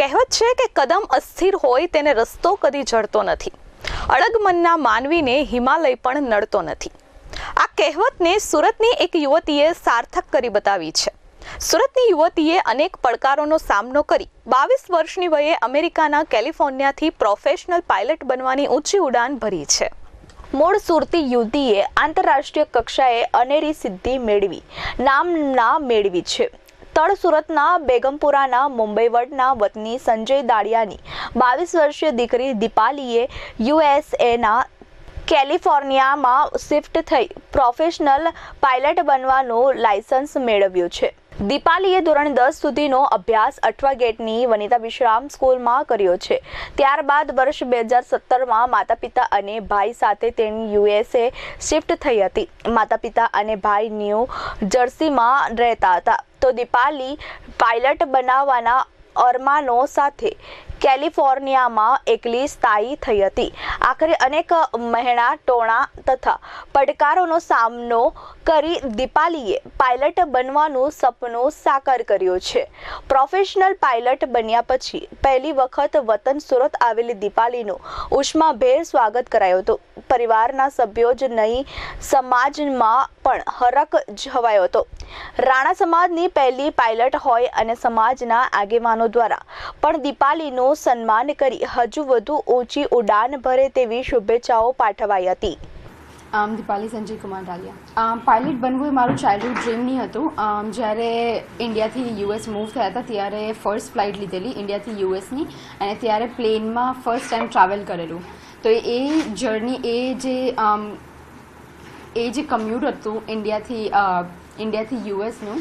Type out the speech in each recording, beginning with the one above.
કહેવત છે કે કદમ અસ્થિર હોય તેને રસ્તો કદી જડતો નથી. અડગ મનના માનવીને હિમાલય પણ નડતો નથી. આ કહેવતને સુરતની એક યુવતીએ સાર્થક કરી બતાવી છે. સુરતની યુવતીએ અનેક પડકારોનો સામનો કરી 22 વર્ષની વયે અમેરિકાના કેલિફોર્નિયાથી પ્રોફેશનલ પાયલટ બનવાની ઊંચી ઉડાન ભરી છે. મૂળ સુરતી યુવતીએ આંતરરાષ્ટ્રીય કક્ષાએ અનેરી સિદ્ધિ મેળવી નામના મેળવી છે. તળ સુરતના બેગમપુરાના મુંબઈવડના વતની સંજય દાડિયાની 22 વર્ષીય દીકરી દીપાલીએ યુએસએના કેલિફોર્નિયામાં શિફ્ટ થઈ પ્રોફેશનલ પાયલટ બનવાનું લાયસન્સ મેળવ્યું છે. દીપાલીએ ધોરણ 10 સુધીનો અભ્યાસ અઠવા ગેટની વનિતા વિશ્રામ સ્કૂલમાં કર્યો છે. ત્યારબાદ વર્ષ 2017માં માતા પિતા અને ભાઈ સાથે તેની યુએસએ શિફ્ટ થઈ હતી. માતા પિતા અને ભાઈ ન્યૂ જર્સીમાં રહેતા હતા તો દીપાલી પાયલટ બનાવવાના અરમાનો સાથે કેલિફોર્નિયામાં એકલી સ્થાયી થઈ હતી. આખરે અનેક મહેણા ટોણા તથા પડકારોનો સામનો કરી દીપાલીએ પાયલટ બનવાનું સપનું સાકાર કર્યું છે. પ્રોફેશનલ પાયલટ બન્યા પછી પહેલી વખત વતન સુરત આવેલી દીપાલીનું ઉષ્માભેર સ્વાગત કરાયું હતું. પરિવારના સભ્યો જ નહીં, સમાજમાં પણ હરખ છવાયો હતો. રાણા સમાજની પહેલી પાયલટ હોય અને સમાજના આગેવાનો દ્વારા પણ દીપાલીનું સન્માન કરી હજુ વધુ ઊંચી ઉડાન ભરે તેવી શુભેચ્છાઓ પાઠવાઈ હતી. દીપાલી સંજય કુમાર ડાલિયા. પાયલટ બનવું એ મારું ચાઇલ્ડહુડ ડ્રીમ નહીં હતું. જ્યારે ઇન્ડિયાથી યુએસ મૂવ થયા હતા ત્યારે ફર્સ્ટ ફ્લાઇટ લીધેલી ઇન્ડિયાથી યુએસની, અને ત્યારે પ્લેનમાં ફર્સ્ટ ટાઈમ ટ્રાવેલ કરેલું. તો એ જર્ની એ જે કમ્યુટ હતું ઇન્ડિયાથી યુએસનું,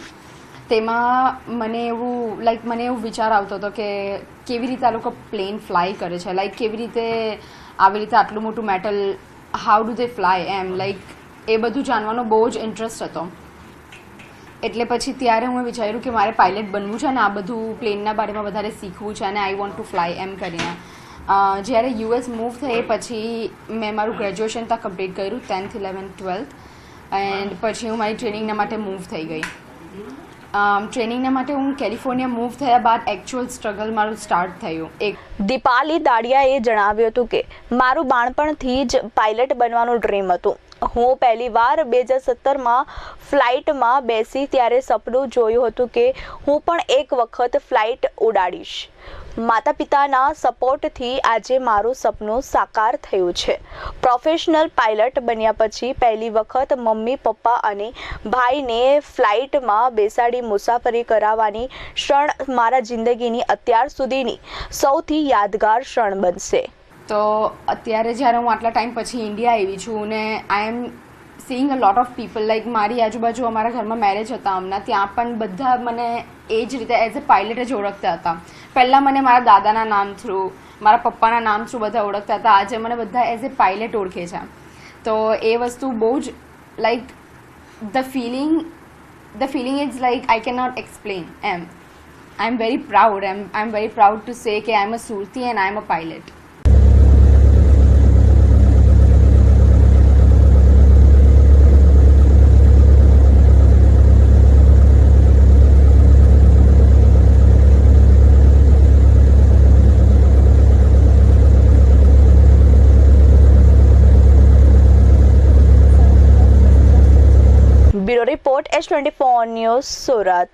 તેમાં મને એવું વિચાર આવતો હતો કે કેવી રીતે આ લોકો પ્લેન ફ્લાય કરે છે, કેવી રીતે આવી રીતે આટલું મોટું metal how do they fly, એ બધું જાણવાનો બહુ જ ઇન્ટરેસ્ટ હતો. એટલે પછી ત્યારે હું વિચાર્યું કે મારે પાયલટ બનવું છે અને આ બધું પ્લેનના બારેમાં વધારે શીખવું છે અને આઈ વોન્ટ ટુ ફ્લાય એમ કરીને. જ્યારે યુએસ મૂવ થઈ પછી મેં મારું ગ્રેજ્યુએશન ત્યાં કમ્પ્લીટ કર્યું 10th 11th 12th, એન્ડ પછી હું મારી ટ્રેનિંગના માટે મૂવ થઈ ગઈ. ટ્રેનિંગના માટે હું કેલિફોર્નિયા મૂવ થયા બાદ એકચ્યુઅલ સ્ટ્રગલ મારું સ્ટાર્ટ થયું. દીપાલી દાડિયાએ જણાવ્યું હતું કે મારું બાળપણથી જ પાયલટ બનવાનું ડ્રીમ હતું. હું પહેલી વાર 2017માં ફ્લાઇટમાં બેસી ત્યારે સપનું જોયું હતું કે હું પણ એક વખત ફ્લાઇટ ઉડાડીશ. માતા પિતાના સપોર્ટથી આજે મારું સપનું સાકાર થયું છે. પ્રોફેશનલ પાયલટ બન્યા પછી પહેલી વખત મમ્મી પપ્પા અને ભાઈને ફ્લાઇટમાં બેસાડી મુસાફરી કરાવવાની ક્ષણ મારા જિંદગીની અત્યાર સુધીની સૌથી યાદગાર ક્ષણ બનશે. તો અત્યારે જ્યારે હું આટલા ટાઈમ પછી ઇન્ડિયા આવી છું ને I am seeing a lot of people, મારી આજુબાજુ અમારા ઘરમાં મેરેજ હતા હમણાં, ત્યાં પણ બધા મને એ જ રીતે એઝ અ પાયલટ જ ઓળખતા હતા. પહેલાં મને મારા દાદાના નામ થ્રુ, મારા પપ્પાના નામ થ્રુ બધા ઓળખતા હતા. આજે મને બધા એઝ એ પાયલટ ઓળખે છે. તો એ વસ્તુ બહુ જ the feeling is I can not explain એમ. I am very proud to say કે I am a Surti and I am a pilot. Bureau report S24 news Surat.